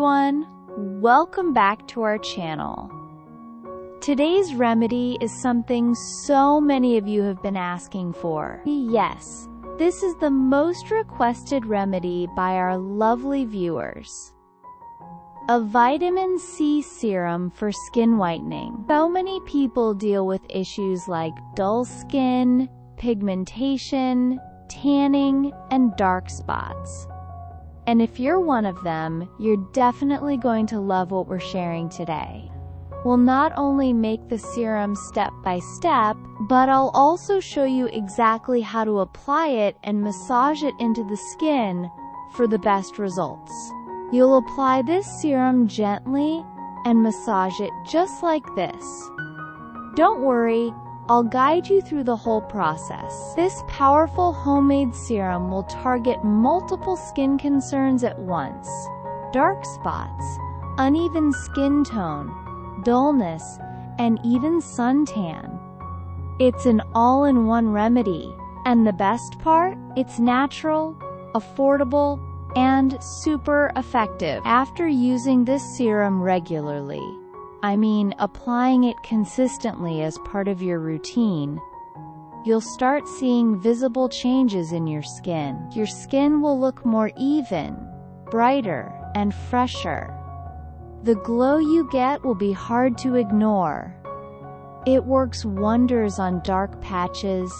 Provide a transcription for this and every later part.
everyone! Welcome back to our channel. Today's remedy is something so many of you have been asking for. Yes, this is the most requested remedy by our lovely viewers. A vitamin C serum for skin whitening. So many people deal with issues like dull skin, pigmentation, tanning, and dark spots. And if you're one of them, you're definitely going to love what we're sharing today. We'll not only make the serum step by step, but I'll also show you exactly how to apply it and massage it into the skin for the best results. You'll apply this serum gently and massage it just like this. Don't worry, I'll guide you through the whole process. This powerful homemade serum will target multiple skin concerns at once: dark spots, uneven skin tone, dullness, and even suntan. It's an all-in-one remedy, and the best part? It's natural, affordable, and super effective. After using this serum regularly, applying it consistently as part of your routine, you'll start seeing visible changes in your skin. Your skin will look more even, brighter, and fresher. The glow you get will be hard to ignore. It works wonders on dark patches,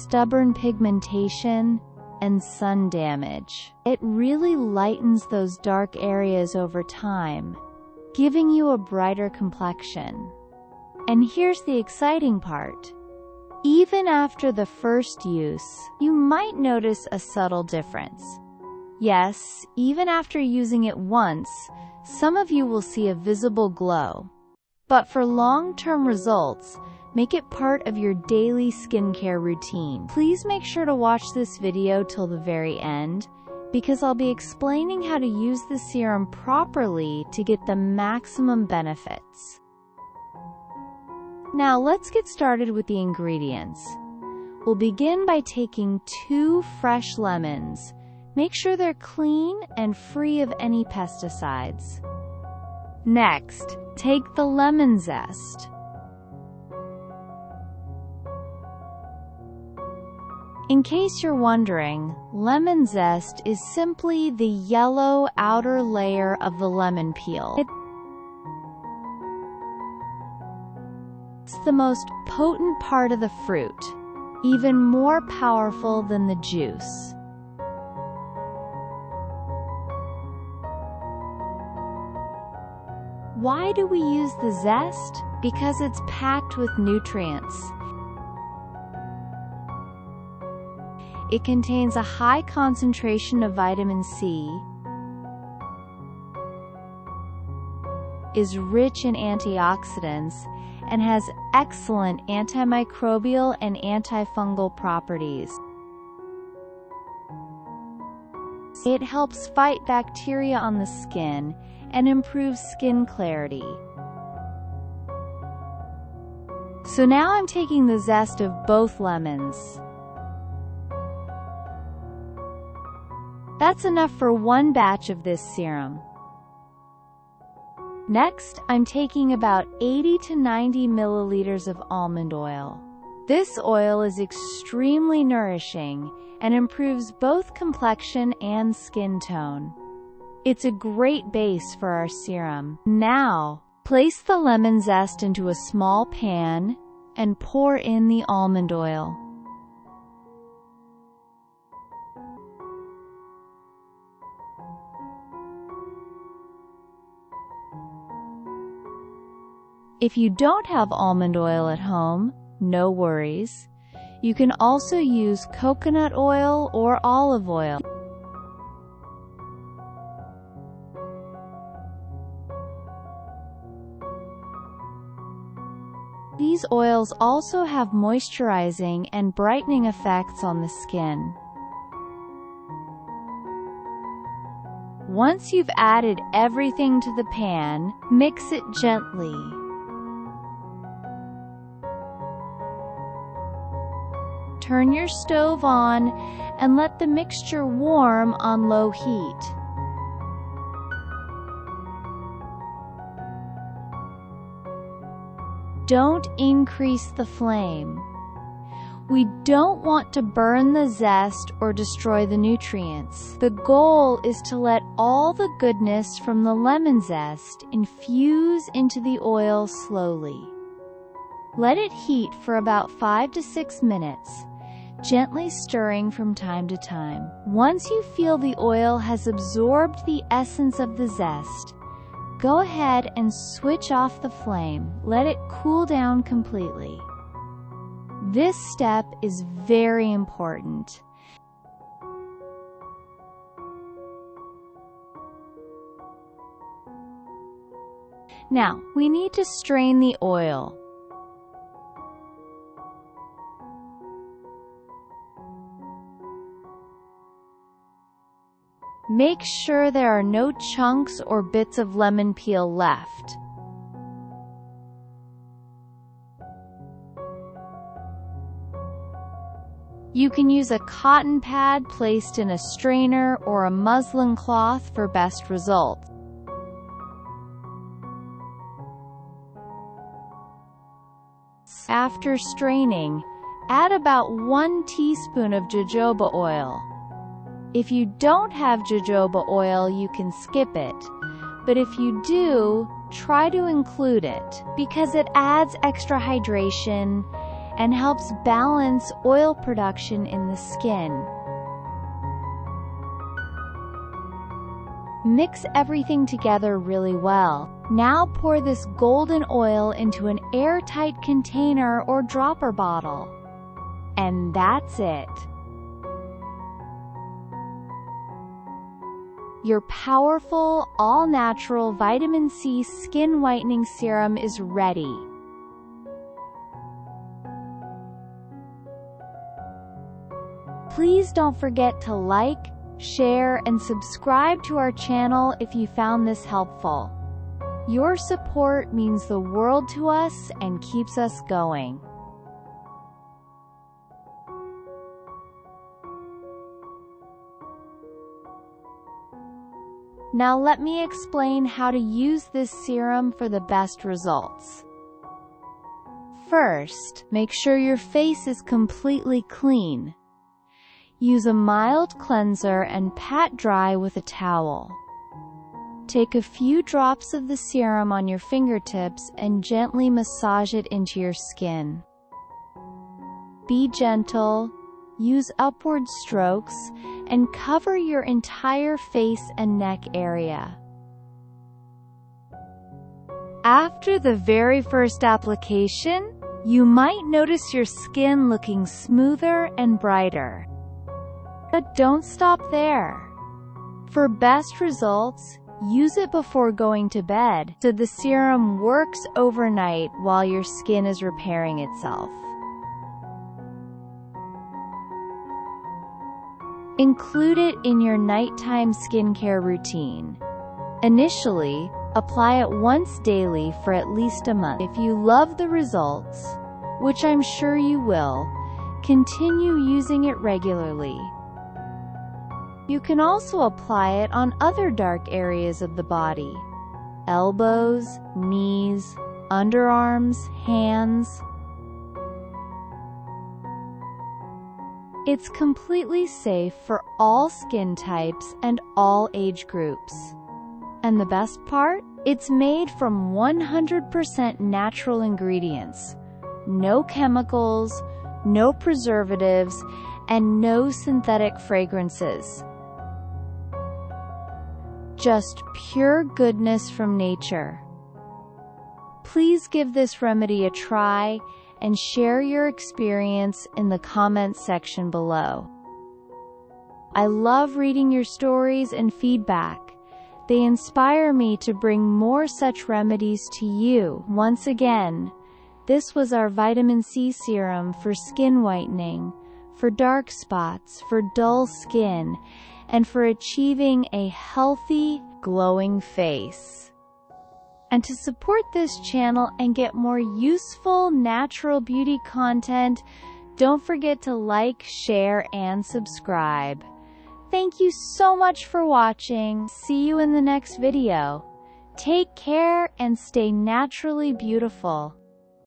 stubborn pigmentation, and sun damage. It really lightens those dark areas over time, giving you a brighter complexion. And here's the exciting part. Even after the first use, you might notice a subtle difference. Yes, even after using it once, some of you will see a visible glow. But for long-term results, make it part of your daily skincare routine. Please make sure to watch this video till the very end, because I'll be explaining how to use the serum properly to get the maximum benefits. Now let's get started with the ingredients. We'll begin by taking 2 fresh lemons. Make sure they're clean and free of any pesticides. Next, take the lemon zest. In case you're wondering, lemon zest is simply the yellow outer layer of the lemon peel. It's the most potent part of the fruit, even more powerful than the juice. Why do we use the zest? Because it's packed with nutrients. It contains a high concentration of vitamin C, is rich in antioxidants, and has excellent antimicrobial and antifungal properties. It helps fight bacteria on the skin and improves skin clarity. So now I'm taking the zest of both lemons. That's enough for 1 batch of this serum. Next, I'm taking about 80 to 90 milliliters of almond oil. This oil is extremely nourishing and improves both complexion and skin tone. It's a great base for our serum. Now, place the lemon zest into a small pan and pour in the almond oil. If you don't have almond oil at home, no worries. You can also use coconut oil or olive oil. These oils also have moisturizing and brightening effects on the skin. Once you've added everything to the pan, mix it gently. Turn your stove on and let the mixture warm on low heat. don't increase the flame. We don't want to burn the zest or destroy the nutrients. The goal is to let all the goodness from the lemon zest infuse into the oil slowly. Let it heat for about 5 to 6 minutes, gently stirring from time to time. Once you feel the oil has absorbed the essence of the zest, go ahead and switch off the flame. Let it cool down completely. This step is very important. Now, we need to strain the oil. Make sure there are no chunks or bits of lemon peel left. You can use a cotton pad placed in a strainer or a muslin cloth for best results. After straining, add about 1 teaspoon of jojoba oil. If you don't have jojoba oil, you can skip it, but if you do, try to include it, because it adds extra hydration and helps balance oil production in the skin. Mix everything together really well. Now pour this golden oil into an airtight container or dropper bottle. And that's it. Your powerful, all-natural vitamin C skin whitening serum is ready. Please don't forget to like, share, and subscribe to our channel if you found this helpful. Your support means the world to us and keeps us going. Now let me explain how to use this serum for the best results. First, make sure your face is completely clean. Use a mild cleanser and pat dry with a towel. Take a few drops of the serum on your fingertips and gently massage it into your skin. Be gentle, use upward strokes, and cover your entire face and neck area. After the very first application, you might notice your skin looking smoother and brighter. But don't stop there. For best results, use it before going to bed, so the serum works overnight while your skin is repairing itself. Include it in your nighttime skincare routine. Initially, apply it once daily for at least a month. If you love the results, which I'm sure you will, continue using it regularly. You can also apply it on other dark areas of the body: elbows, knees, underarms, hands. It's completely safe for all skin types and all age groups. And the best part? It's made from 100% natural ingredients. No chemicals, no preservatives, and no synthetic fragrances. Just pure goodness from nature. Please give this remedy a try and share your experience in the comments section below. I love reading your stories and feedback. They inspire me to bring more such remedies to you. Once again, this was our vitamin C serum for skin whitening, for dark spots, for dull skin, and for achieving a healthy, glowing face. And to support this channel and get more useful natural beauty content, don't forget to like, share, and subscribe. Thank you so much for watching. See you in the next video. Take care and stay naturally beautiful.